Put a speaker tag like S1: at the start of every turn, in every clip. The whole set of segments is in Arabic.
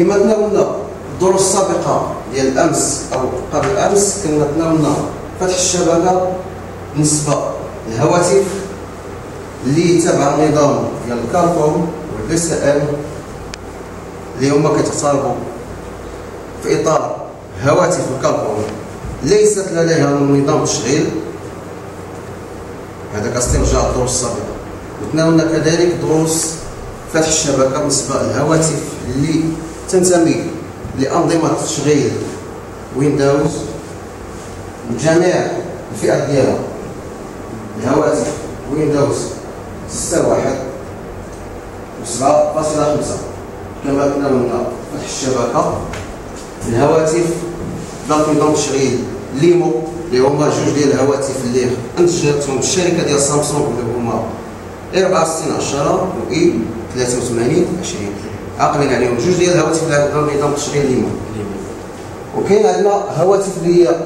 S1: كما تناولنا الدروس السابقه ديال الامس او قبل الامس، كنا تناولنا فتح الشبكه بالنسبه للهواتف اللي تابع النظام ديال الكاركوم والبي سي ام، اللي هما كيتطالبوا في اطار هواتف الكاركوم ليست لديها نظام تشغيل. هذا كاسترجاع الدروس السابقه. وتناولنا كذلك دروس فتح الشبكه بالنسبه للهواتف اللي تنتمي لانظمه تشغيل ويندوز وجميع الفئات ديالها، الهواتف ويندوز 6.1 و 7.5. كما تناولنا فتح الشبكه الهواتف ذات نظام تشغيل ليمو، اللي هما جوج ديال الهواتف اللي انتجتهم الشركه ديال سامسونج، اللي هما A6410 و E8320. عاقلين عليهم جوج ديال الهواتف اللي عندهم نظام تشغيل ليمو. وكاين عندنا هواتف اللي هي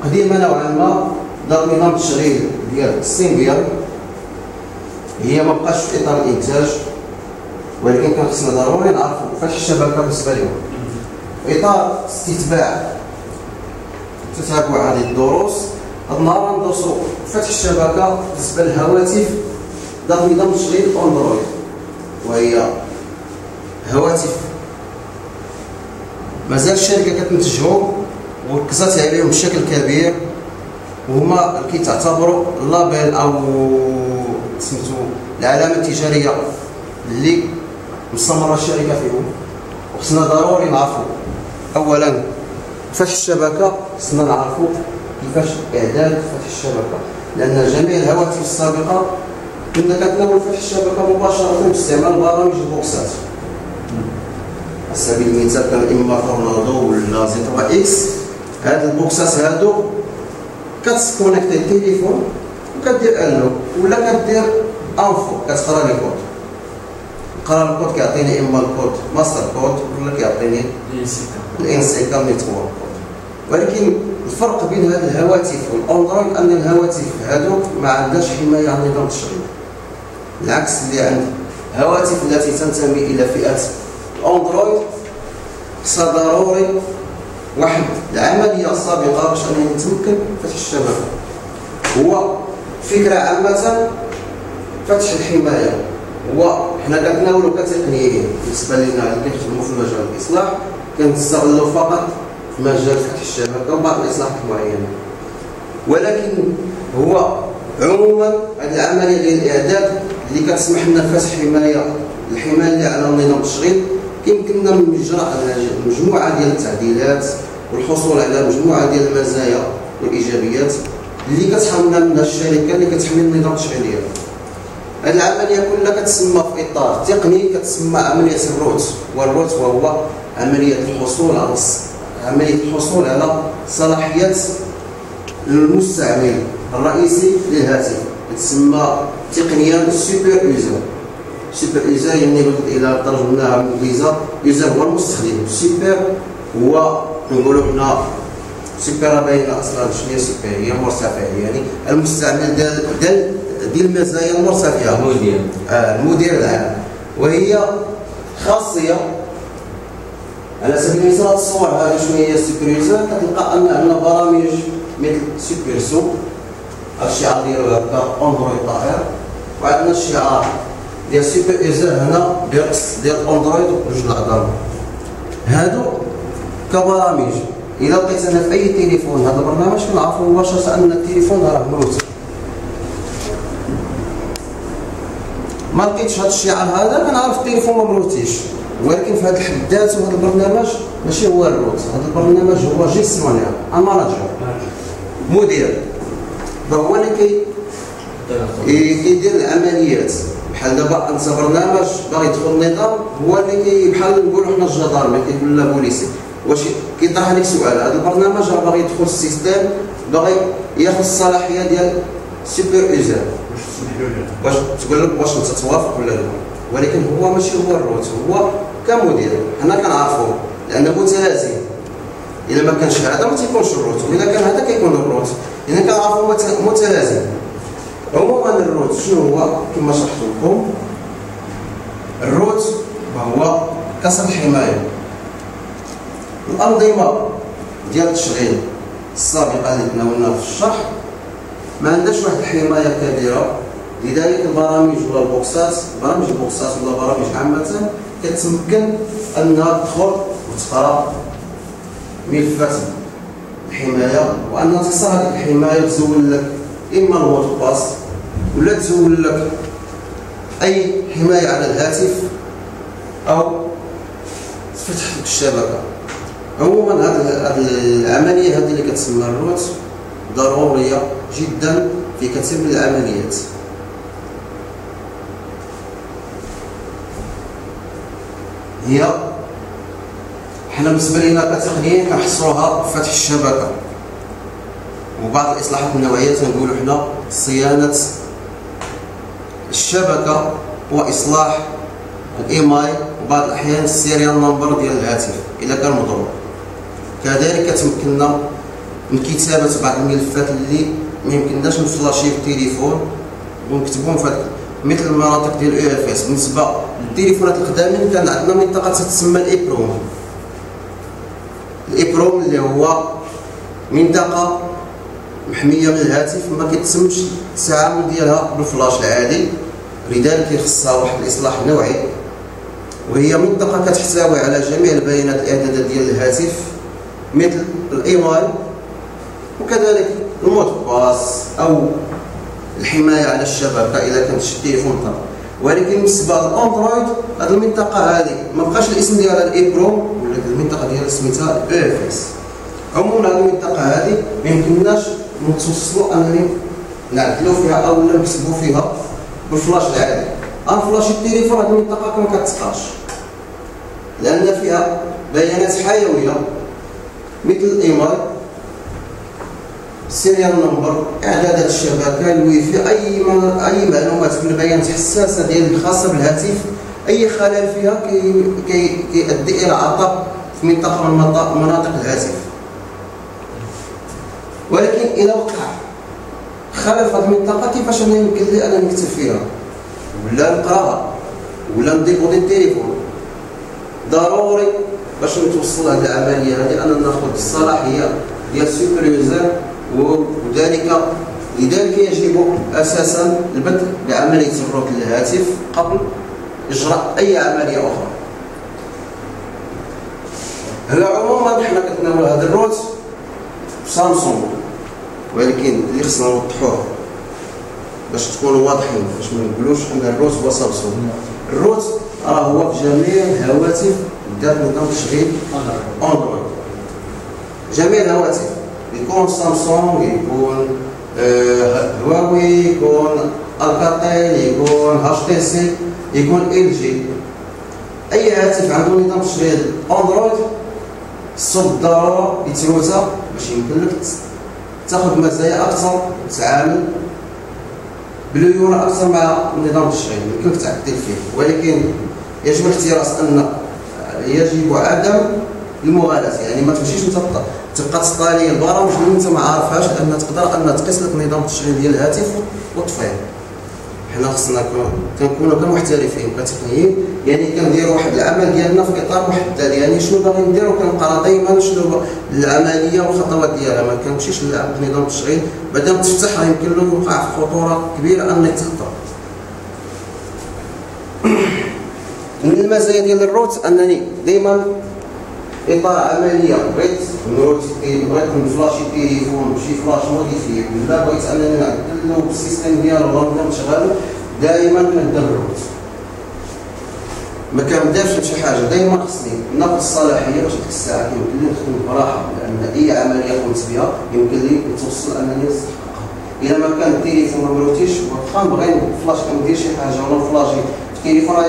S1: قديمه نوعا ما ذات نظام التشغيل ديال السيمبيان، هي ما بقاش في اطار الانتاج، ولكن كان خصنا ضروري نعرفوا فتح الشبكه بالنسبه لهم. في اطار استتباع تتابع هذه الدروس، هذا النهار ندرسوا فتح الشبكه بالنسبه للهواتف ذات نظام تشغيل اندرويد، وهي هواتف مازال الشركه كتنتجهم وركزات عليهم بشكل كبير، وهما كيتعتبروا اللابيل او سميتو العلامه التجاريه اللي مستمره الشركه فيهم. وخصنا ضروري نعرفوا اولا فتح الشبكه، خصنا نعرفوا كيفاش اعداد فتح الشبكه، لان جميع الهواتف السابقه كنا كنتناول فتح الشبكه مباشره باستعمال برامج البوكسات. على سبيل المثال كان اما تورنادو ولا زيترا اكس. هاد البوكسات هادو كتكونيكتي التليفون وكدير الو، ولا كدير انفو كتقرا لي كود. قرا الكود كيعطيني اما الكود ماستر كود ولا كيعطيني الانسيكا نيتورك. ولكن الفرق بين هاد الهواتف والاندرويد ان الهواتف هادو ما عندهاش حمايه عن نظام التشغيل، العكس اللي عند الهواتف التي تنتمي الى فئه الاندرويد خصها ضروري واحد العمليه سابقه باش انني نتمكن فتح الشبكه. هو فكره عامه فتح الحمايه، هو حنا كنتناولوا كتقنيين بالنسبه لنا اللي كنخدموا في مجال الاصلاح، كنستغلوا فقط في مجال فتح الشبكه وبعض الاصلاحات المعينه. ولكن هو عموما هذه العمليه ديال الاعداد اللي كتسمح لنا فتح الحمايه اللي على نظام التشغيل، يمكننا من اجراء مجموعه ديال التعديلات والحصول على مجموعه ديال المزايا والايجابيات اللي كتحملنا منها الشركه اللي كتحمل نظام التشغيل ديالها. هذه العمليه كلها كتسمى في اطار تقني كتسمى عمليه الروت، والروت وهو عمليه الحصول على صلاحيات المستعمل الرئيسي للهاتف، تسمى تقنيا سوبر يوزر. سوبر يوزر يعني الى ترجمناها بالانجليزيه يوزر هو المستخدم، سوبر هو نقولوا حنا سوبر باينه اصلا شنو هي سوبر، هي مرتفع يعني المستعمل ديال المزايا المرتفعه، المدير العام. وهي خاصيه على سبيل المثال الصور هذه شنو هي سوبر يوزر، كتلقى ان عندنا برامج مثل سوبر سو، الشعار ديالو هكا اندرويد طائر، وعندنا الشعار ديال سوبر يوزر هنا ديال اندرويد وجوج الاعظام. هادو كبرامج الا لقيت انا في اي تليفون هذا البرنامج كنعرفوا مباشره ان التليفون راه مروت. ما لقيتش هذا الشعار هذا كنعرف التليفون ما مروتيش. ولكن في هذا الحد ذاته هذا البرنامج ماشي هو الروت، هذا البرنامج هو جيستيونير ماناجر مدير، فهو اللي كيدير العمليات. بحال دابا انت برنامج باغي يدخل النظام، هو اللي بحال نقولوا حنا الجدار كيقول لا بوليسي، واش كيطرح عليك سؤال هذا البرنامج راه باغي يدخل السيستم، باغي ياخذ الصلاحيه ديال سوبر يوزر، واش تقول لك واش انت توافق ولا لا؟ ولكن هو ماشي هو الروت، هو كمدير حنا كنعرفوه لانه متلازم. الا ما كانش هذا ما تيكونش الروت، واذا كان هذا كيكون الروت، اذا كنعرفوا متلازم. عموما الروت شنو هو؟ كما شرحت لكم الروت هو كسر الحمايه. الأنظمة ديال التشغيل السابقة اللي تناولناها في الشرح ما عندهاش واحد الحماية كبيرة، لذلك البرامج ولا البوكسات، برامج البوكسات ولا برامج عامة كتمكن أنها تدخل وتقرا ملفات الحماية، وأنها تخصها هذيك الحماية تزول لك إما المود باس ولا تزول لك أي حماية على الهاتف أو تفتح لك الشبكة. عموما هذه العملية هذه اللي كتسمى الروت ضرورية جدا في كثير من العمليات. هي حنا بالنسبة لنا كتقنيا كنحصروها بفتح الشبكة، وبعض الإصلاحات النوعية تنقولوا حنا صيانة الشبكة وإصلاح الإيمايل، وبعض الأحيان السيريال نمبر ديال الهاتف إذا كان مضروب. كذلك كتمكننا من كتابة بعض الملفات اللي ما يمكنناش نفلاشي في التليفون ونكتبوهم في مثل المناطق ديال UFS. بالنسبة للتليفونات القدامين كان عندنا منطقة تتسمى الإبروم. الإبروم اللي هو منطقة محمية من الهاتف، ما كيتسمش التعامل ديالها بالفلاش العادي، لذلك خصها واحد الإصلاح نوعي، وهي منطقة كتحتوي على جميع البيانات الإعدادات ديال الهاتف مثل الإيميل وكذلك المود باس أو الحماية على الشبكة إذا كان التليفون طار. ولكن بالنسبة للأندرويد هذه المنطقة هذه ما بقاش الاسم ديالها الإبروم، ولكن المنطقة ديالها سميتها UFS. عموما هذه المنطقة هذه ما يمكنناش نتوصلوا أنني نعدلوا فيها أو نكتبوا فيها بالفلاش العادي. فلاش التليفون هذه المنطقة ما كتسقاش، لأن فيها بيانات حيوية مثل الإيميل، السيريال نمبر، إعدادات الشبكة، الويفي، أي معلومات في البيانات الحساسة ديال الخاصة بالهاتف، أي خلل فيها كيؤدي إلى عطب في منطقة من مناطق الهاتف. ولكن إذا وقع خلل في هذه المنطقة كيفاش أنا يمكن لي أنا نكتب فيها ولا نقراها ولا نديكودي التليفون؟ ضروري باش نتوصل هذه العملية هذه أننا ناخذ الصلاحية ديال السوبر يوزر، لذلك يجب أساسا البدء بعملية الروت للهاتف قبل إجراء أي عملية أخرى. هلا عموما حنا كنتناول هذا الروت سامسونج، ولكن اللي خصنا نوضحوه باش تكونوا واضحين، باش ما نقولوش ان الروت هو سامسونج. الروت راه هو في جميع الهواتف ذات نظام تشغيل اندرويد. جميع الهواتف، يكون سامسونج، يكون هواوي، يكون الكاتيل، يكون HTC، يكون LG، اي هاتف عنده نظام تشغيل اندرويد الصوت بالضروره يتروزا باش يمكن لك تاخذ مزايا اكثر وتتعامل بليونه اكثر مع نظام التشغيل، يمكنك تعدل فيه. ولكن يجب الاحتراس، ان يجب عدم المغالاة، يعني ما تمشيش انت تبقى تطالي البرامج اللي انت ما عارفهاش، لان تقدر ان تقيس لك نظام التشغيل ديال الهاتف وتطفيه. حنا خصنا كنكونوا كمحترفين كتقنيين، يعني كنديروا واحد العمل ديالنا في اطار محدد، يعني شنو باغي نديروا كنقرا دائما شنو العمليه والخطوات ديالها، ما كنمشيش نلعب بنظام التشغيل مادام تفتح يمكن له يوقع في خطوره كبيره انك تخطر. من المزايا ديال الروت انني دائما اطار عمليه بغيت نروت بغيت نفلاشي التليفون بشي فلاش موديفي، ولا بغيت انني نعدل له السيستم ديالو ولا نبدا نشغلو، دائما كندير الروت، ما كنبداش بشي حاجه. دائما خصني ناخذ الصلاحيه باش ديك الساعه يمكن لي نخدم براحه، لان اي عمليه قمت بها يمكن لي نتوصل انني نستحقها. اذا ما كان التليفون ما مروتيش واخا نبغي نفلاش ندير شي حاجه ولا نفلاشي في التليفون، راه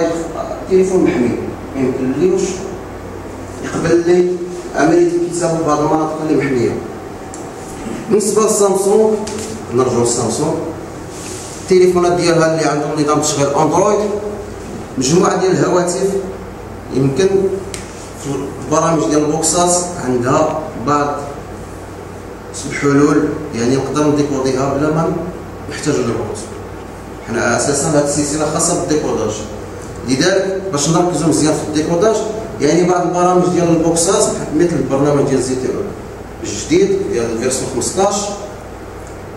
S1: التليفون محمي ما يمكنليوش يقبل لي عمليه الكتابه في بعض المناطق اللي محميه. بالنسبه للسامسونج، نرجعوا للسامسونج، التليفونات ديالها اللي عندهم نظام تشغيل اندرويد، مجموعه ديال الهواتف يمكن في البرامج ديال البوكسات عندها بعض الحلول، يعني نقدر نديكوديها بلا ما نحتاج للروت. حنا اساسا هذه السلسله خاصه بالديكوداج، لذلك باش نركزوا مزيان في الديكوداج يعني بعض البرامج ديال البوكسات مثل البرنامج ديال زيتي الجديد ديال الفيرسيون 15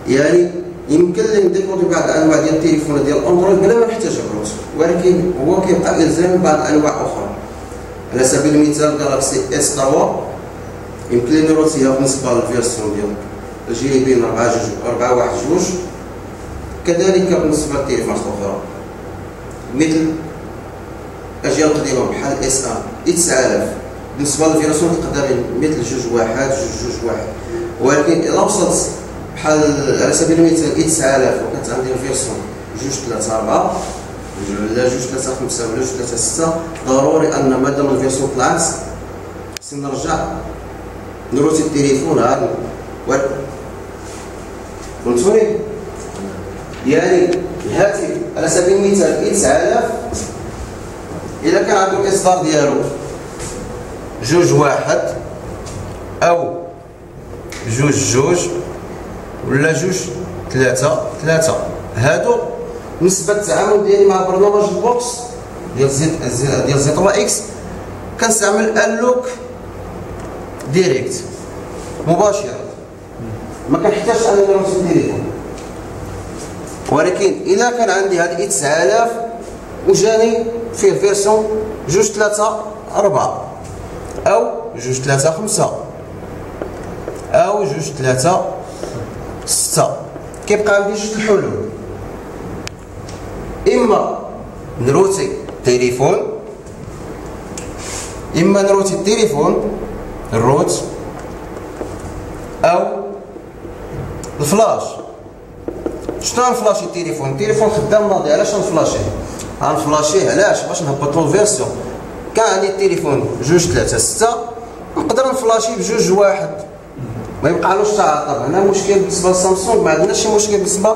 S1: يعني يمكن لي نديكودي بعض الانواع ديال التليفونات ديال الاندرويد بلا ما نحتاج الروت، ولكن هو كيبقى الزام بعض الانواع اخرى. على سبيل المثال جالاكسي اس 3 يمكن لي نروتيها بالنسبه للفيرسيون ديال جي بين 4.1.2، كذلك بالنسبه للتليفونات الاخرى مثل اجيال قديمه بحال اس ان اي 9000 بالنسبه للفيرسيون القدامين مثل 2.1 2.1، ولكن اذا وصلت بحال على سبيل المثال اي 9000 وكانت عندي الفيرسيون 2.3.4 ولا 2.3.5 ولا 2.3.6، ضروري ان مادام الفيرسيون طلعت خصني نرجع نروتي التليفون عاد. فهمتوني؟ يعني الهاتف على سبيل المثال اي 9000 اذا كان عنده الاصدار ديالو 2.1 او 2.2 ولا 2.3.3، هادو نسبة التعامل ديالي مع برنامج البوكس ديال زي 3 اكس كنستعمل اللوك ديريكت مباشرة، ما كنحتاجش انني نروتي التليفون. ولكن اذا كان عندي هاد اي 9000 وجاني فيه فيرسيون 2.3.4 او 2.3.5 او 2.3.6، كيبقى عندي جوج الحلول: اما نروتي التليفون، اما نروتي التليفون الروت، او الفلاش. شنو غنفلاشي التليفون؟ التليفون خدام ناضي، علاش غنفلاشيه؟ غنفلاشيه علاش؟ باش نهبط له الفيرسيون. كان عندي التليفون 2.3.6 نقدر نفلاشي ب2.1، ما يبقالوش تعاطل. هنا مشكل بالنسبه لسامسونج، ما عندناش شي مشكل بالنسبه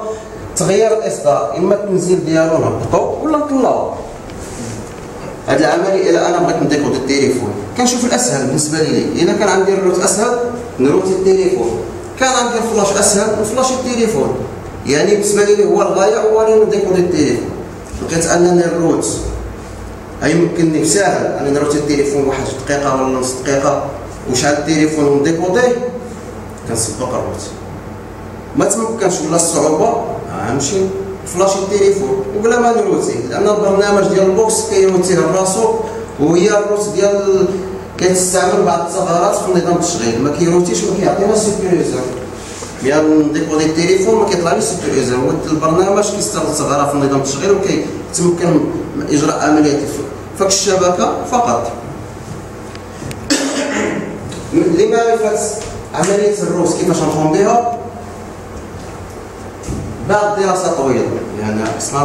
S1: تغيير الاصدار، اما التنزيل ديالو نهبطو ولا نطلعو. هاد العمليه الا انا بغيت نديكود التليفون كنشوف الاسهل بالنسبه لي. الا كان عندي الروت اسهل نروتي التليفون، كان عندي الفلاش اسهل نفلاشي التليفون. يعني بالنسبه لي هو الغايه هو انني نديكودي التليفون. لقيت انني الروت يمكنني بسهل انني نروتي التليفون 1 دقيقه ولا نص دقيقه وشعل التليفون ونديكوديه، كنسبق الروت. ما تمكنش ولا الصعوبه غنمشي نفلاشي التليفون وبلا ما نروتي، لان البرنامج ديال البوكس كيروتيه براسو، وهي الروت ديال كتستعمل بعض الثغرات في نظام التشغيل، ما كيروتيش وما كيعطينا سوبريزور. ملي نديكودي التليفون ما كيطلعليش سوبريزور، هو البرنامج كيستغل ثغره في نظام التشغيل وكيتمكن من اجراء عمليه فك الشبكه فقط. لمعرفه عمليه الروت كيفاش نقوم بها بعد دراسه طويله، يعني اصلا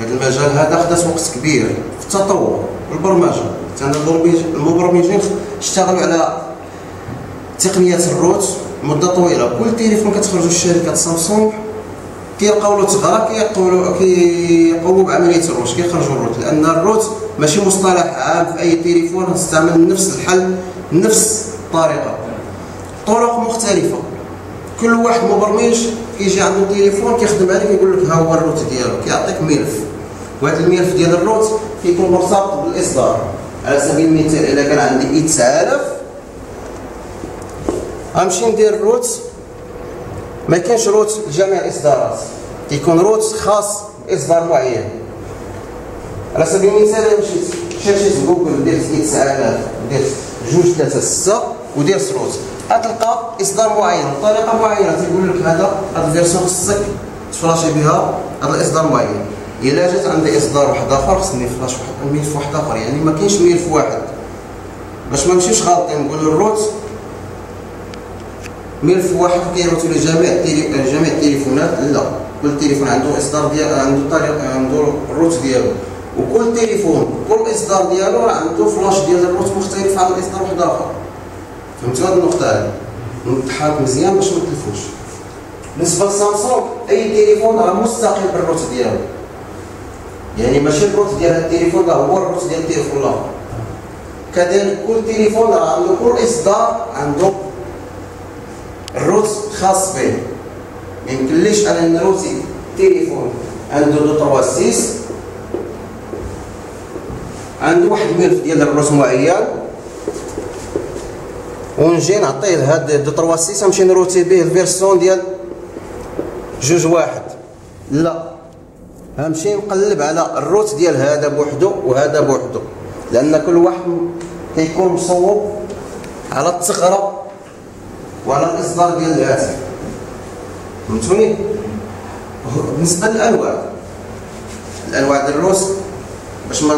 S1: هذا المجال هذا خدات وقت كبير في التطور والبرمجه. كان المبرمجين اشتغلوا على تقنيات الروت مده طويله. كل تليفون كتخرجوا الشركه سامسونج كيلقاو له ثغره كيقوموا بعمليه الروت، كيخرجوا الروت، لان الروت ماشي مصطلح عام في اي تليفون، تستعمل نفس الحل نفس الطريقه، طرق مختلفه. كل واحد مبرمج كيجي عنده تليفون كيخدم عليه كيقول لك ها هو الروت ديالو، كيعطيك ملف، وهذا الملف ديال الروت كيكون مرتبط بالاصدار. على سبيل المثال الا كان عندي اي 9000 غنمشي ندير الروت، ما كاينش روت لجميع الاصدارات، كيكون روت خاص باصدار معين. على سبيل المثال الا مشيت شريت جوجل درت اي 9000 درت 2.3.6 ودرت روت، غتلقى اصدار معين بطريقه معينه، تيقول لك هذا الفيرسيون خصك تفلاشي بها هذا الاصدار معين. الا جات عندي اصدار واحد اخر خصني نفلاش ملف واحد اخر، يعني ما كاينش ملف واحد باش ما نمشيوش غالطين نقول الروت ملف واحد كيروتو لجميع التليفونات. لا، كل تليفون عنده اصدار ديال عنده الروت ديالو، وكل تليفون كل اصدار ديالو راه عنده فلاش ديال الروت مختلف عن الاصدار واحد اخر. فهمتوا هذه النقطه هذه؟ نتحرك مزيان باش ما نتلفوش. بالنسبه لسامسونج اي تليفون راه مستقل بالروت ديالو، يعني ماشي الروت ديال هذا التليفون هو الروت ديال التليفون الاخر. كذلك كل تليفون راه عنده كل اصدار عنده الروت خاص به. ما يمكنليش انا نروتي تليفون عنده 2.3.6 عنده واحد الملف ديال الروت معين، ونجي نعطيه هاد دو 3 6 نمشي نروتي به الفيرسيون ديال 2.1. لا، غنمشي نقلب على الروت ديال هذا بوحدو وهذا بوحدو، لان كل واحد كيكون مصوب على الثغره وعلى الاصدار ديال الهاتف. فهمتوني؟ بالنسبه للانواع ديال الروت، باش ما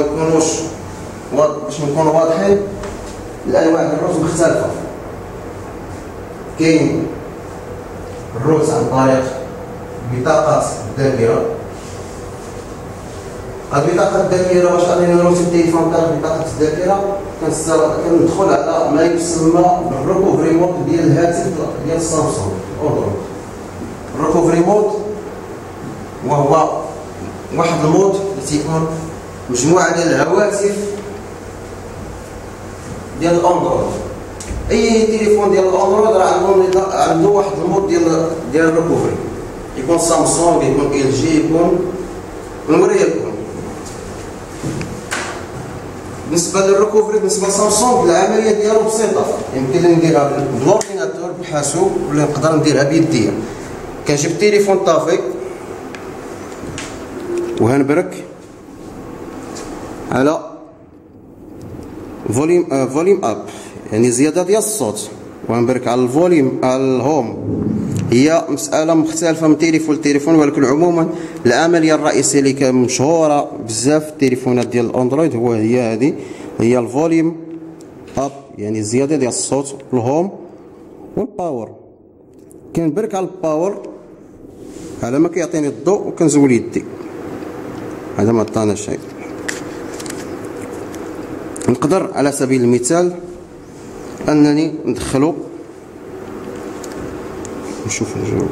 S1: نكونوا واضحين، الانواع ديال الروت مختلفه. كاين الروت عن طريق بطاقه الذاكره. هاد البطاقه الذاكره باش غادي نروتي التليفون تاع بطاقه الذاكره، كندخل على ما يسمى بالريكوفري مود ديال الهاتف ديال سامسونج اندرويد. الريكوفري مود وهو واحد المود اللي تيكون مجموعه ديال الهواتف ديال الاندرويد. اي تليفون ديال الاندرويد راه عنده واحد المود ديال الريكوفري، يكون سامسونج، يكون ال جي، يكون نوريكم. بالنسبه للريكوفري بالنسبه لسامسونج، العمليه ديالو بسيطه، يمكن لي نديرها بالاورديناتور بالحاسوب، ولا نقدر نديرها بيديا. كنجيب التليفون طافي وهنبرك على فوليوم اب، يعني زياده ديال الصوت، وهنبرك على الفوليوم على الهوم. هي مساله مختلفه من تليفون لتليفون، ولكن عموما العمليه الرئيسيه اللي كان مشهوره بزاف في التليفونات ديال الاندرويد هي هذه، هي الفوليوم اب، يعني زياده ديال الصوت، الهوم والباور. كنبرك على الباور على ما كيعطيني الضوء، وكنزول يدي. هذا ما عطانا شيء. نقدر على سبيل المثال انني ندخلو، نشوف الجو.